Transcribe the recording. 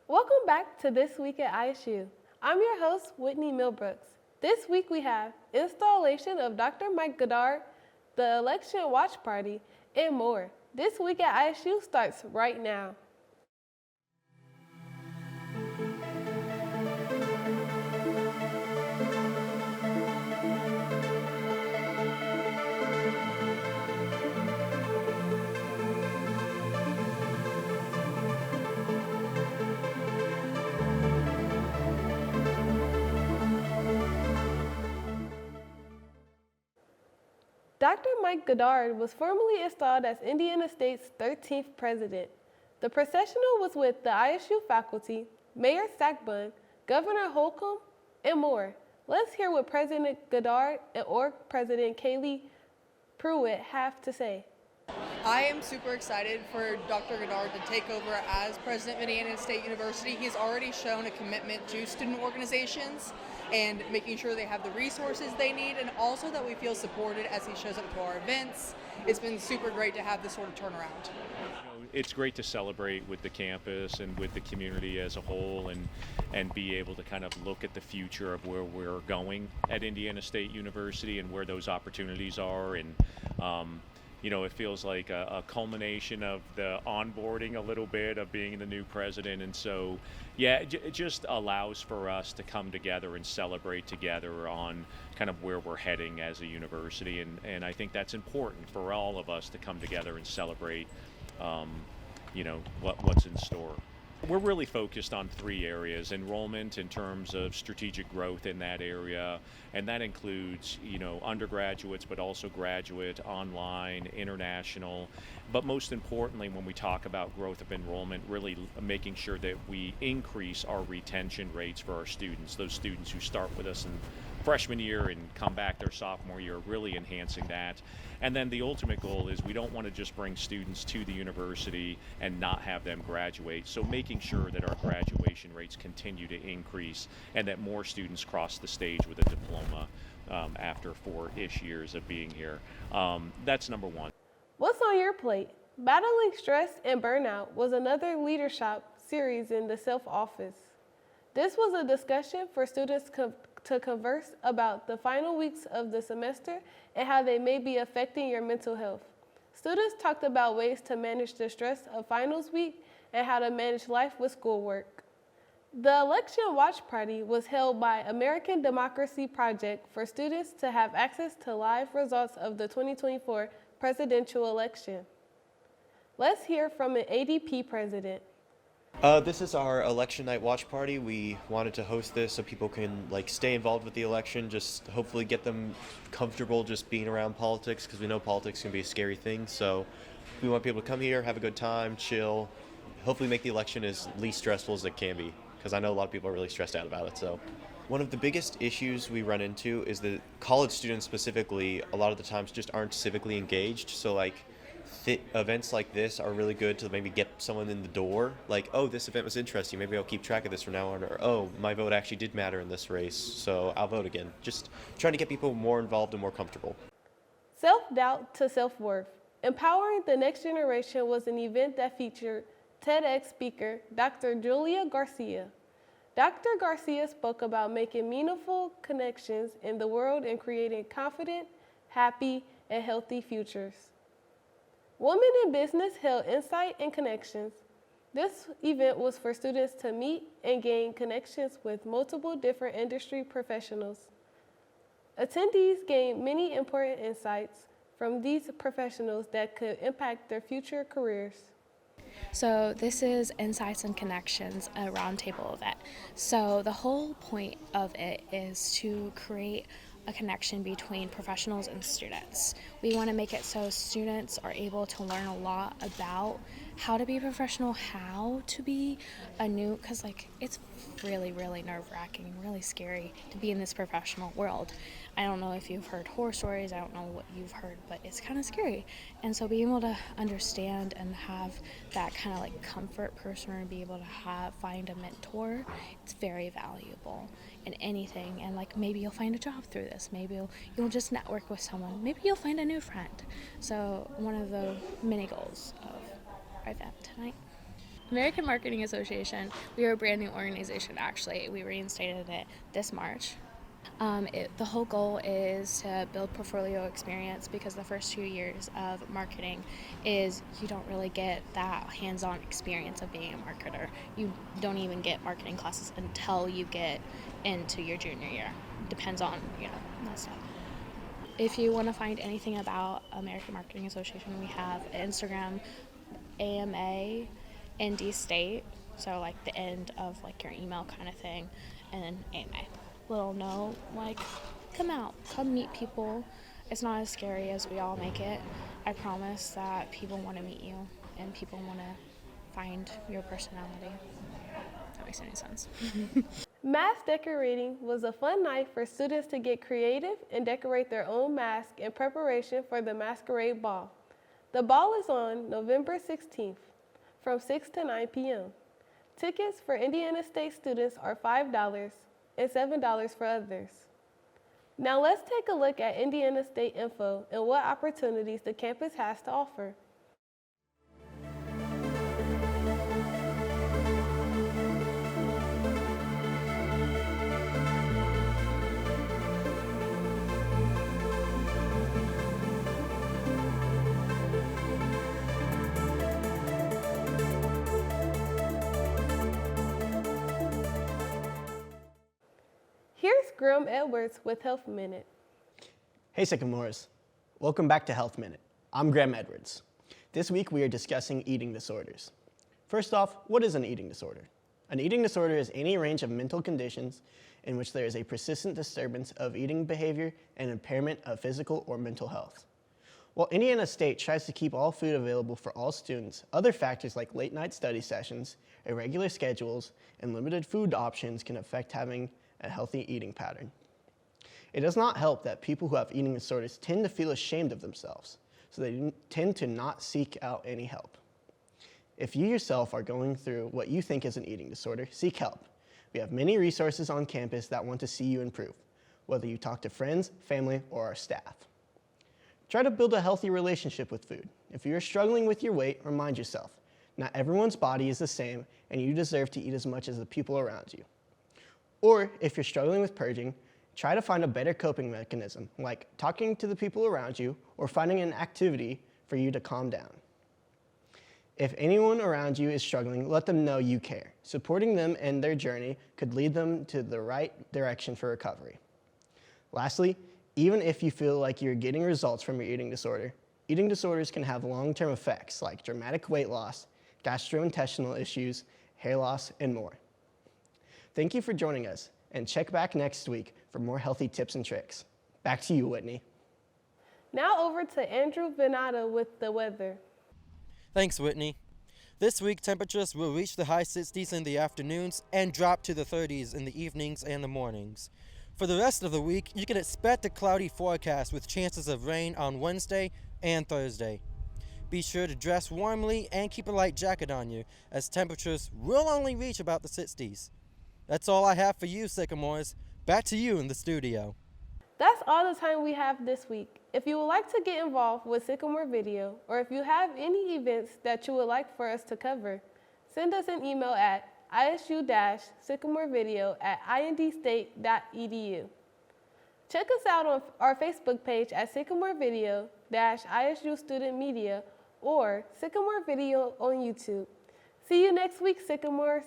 Welcome back to This Week at ISU. I'm your host, Whitney Milbrooks. This week we have installation of Dr. Mike Goddard, the election watch party, and more. This Week at ISU starts right now. Dr. Mike Goddard was formally installed as Indiana State's 13th president. The processional was with the ISU faculty, Mayor Sackbun, Governor Holcomb, and more. Let's hear what President Goddard and Org President Kaylee Pruitt have to say. I am super excited for Dr. Goddard to take over as president of Indiana State University. He's already shown a commitment to student organizations and making sure they have the resources they need, and also that we feel supported as he shows up to our events. It's been super great to have this sort of turnaround. It's great to celebrate with the campus and with the community as a whole, and be able to kind of look at the future of where we're going at Indiana State University and where those opportunities are. And it feels like a culmination of the onboarding a little bit of being the new president. And so, yeah, it just allows for us to come together and celebrate together on kind of where we're heading as a university. And I think that's important for all of us to come together and celebrate, what's in store. We're really focused on three areas: enrollment in terms of strategic growth in that area, and that includes, undergraduates, but also graduate, online, international. But most importantly, when we talk about growth of enrollment, really making sure that we increase our retention rates for our students, those students who start with us in freshman year and come back their sophomore year, really enhancing that. And then the ultimate goal is we don't want to just bring students to the university and not have them graduate. So making sure that our graduation rates continue to increase and that more students cross the stage with a diploma after 4-ish years of being here. That's number one. What's on your plate? Battling stress and burnout was another leadership series in the Self Office. This was a discussion for students to converse about the final weeks of the semester and how they may be affecting your mental health. Students talked about ways to manage the stress of finals week and how to manage life with schoolwork. The election watch party was held by American Democracy Project for students to have access to live results of the 2024 presidential election. Let's hear from an ADP president. This is our election night watch party. We wanted to host this so people can stay involved with the election, just hopefully get them comfortable just being around politics, because we know politics can be a scary thing. So we want people to come here, have a good time, chill, hopefully make the election as least stressful as it can be, because I know a lot of people are really stressed out about it. So one of the biggest issues we run into is that college students specifically a lot of the times just aren't civically engaged. So events like this are really good to maybe get someone in the door. Oh, this event was interesting, maybe I'll keep track of this from now on. Or, oh, my vote actually did matter in this race, so I'll vote again. Just trying to get people more involved and more comfortable. Self-doubt to self-worth. Empowering the next generation was an event that featured TEDx speaker Dr. Julia Garcia. Dr. Garcia spoke about making meaningful connections in the world and creating confident, happy, and healthy futures. Women in Business held Insight and Connections. This event was for students to meet and gain connections with multiple different industry professionals. Attendees gained many important insights from these professionals that could impact their future careers. So this is Insights and Connections, a roundtable event. So the whole point of it is to create a connection between professionals and students. We want to make it so students are able to learn a lot about how to be a professional, how to be because it's really, really nerve-wracking, really scary to be in this professional world. I don't know if you've heard horror stories, I don't know what you've heard, but it's kind of scary. And so being able to understand and have that kind of comfort person and be able to find a mentor, it's very valuable in anything. And maybe you'll find a job through this, maybe you'll just network with someone, maybe you'll find a new friend. So one of the many goals of our event tonight. American Marketing Association, we are a brand new organization actually. We reinstated it this March. The whole goal is to build portfolio experience because the first 2 years of marketing is you don't really get that hands-on experience of being a marketer. You don't even get marketing classes until you get into your junior year. Depends on, that stuff. If you want to find anything about American Marketing Association, we have Instagram, AMA, ND State, so like the end of like your email kind of thing, and then AMA. Little no, like, come out, come meet people. It's not as scary as we all make it. I promise that people want to meet you and people want to find your personality. If that makes any sense. Mask decorating was a fun night for students to get creative and decorate their own mask in preparation for the masquerade ball. The ball is on November 16th from 6 to 9 p.m. Tickets for Indiana State students are $5 and $7 for others. Now let's take a look at Indiana State info and what opportunities the campus has to offer. Here's Grim Edwards with Health Minute. Hey Sycamores, welcome back to Health Minute. I'm Graham Edwards. This week we are discussing eating disorders. First off, what is an eating disorder? An eating disorder is any range of mental conditions in which there is a persistent disturbance of eating behavior and impairment of physical or mental health. While Indiana State tries to keep all food available for all students, other factors like late night study sessions, irregular schedules, and limited food options can affect having a healthy eating pattern. It does not help that people who have eating disorders tend to feel ashamed of themselves, so they tend to not seek out any help. If you yourself are going through what you think is an eating disorder, seek help. We have many resources on campus that want to see you improve, whether you talk to friends, family, or our staff. Try to build a healthy relationship with food. If you are struggling with your weight, remind yourself, not everyone's body is the same, and you deserve to eat as much as the people around you. Or if you're struggling with purging, try to find a better coping mechanism, like talking to the people around you or finding an activity for you to calm down. If anyone around you is struggling, let them know you care. Supporting them in their journey could lead them to the right direction for recovery. Lastly, even if you feel like you're getting results from your eating disorder, eating disorders can have long-term effects like dramatic weight loss, gastrointestinal issues, hair loss, and more. Thank you for joining us, and check back next week for more healthy tips and tricks. Back to you, Whitney. Now over to Andrew VanAtta with the weather. Thanks, Whitney. This week, temperatures will reach the high 60s in the afternoons and drop to the 30s in the evenings and the mornings. For the rest of the week, you can expect a cloudy forecast with chances of rain on Wednesday and Thursday. Be sure to dress warmly and keep a light jacket on you, as temperatures will only reach about the 60s. That's all I have for you, Sycamores. Back to you in the studio. That's all the time we have this week. If you would like to get involved with Sycamore Video, or if you have any events that you would like for us to cover, send us an email at isu-sycamorevideo@indstate.edu. Check us out on our Facebook page at Sycamore Video-ISU Student Media or Sycamore Video on YouTube. See you next week, Sycamores.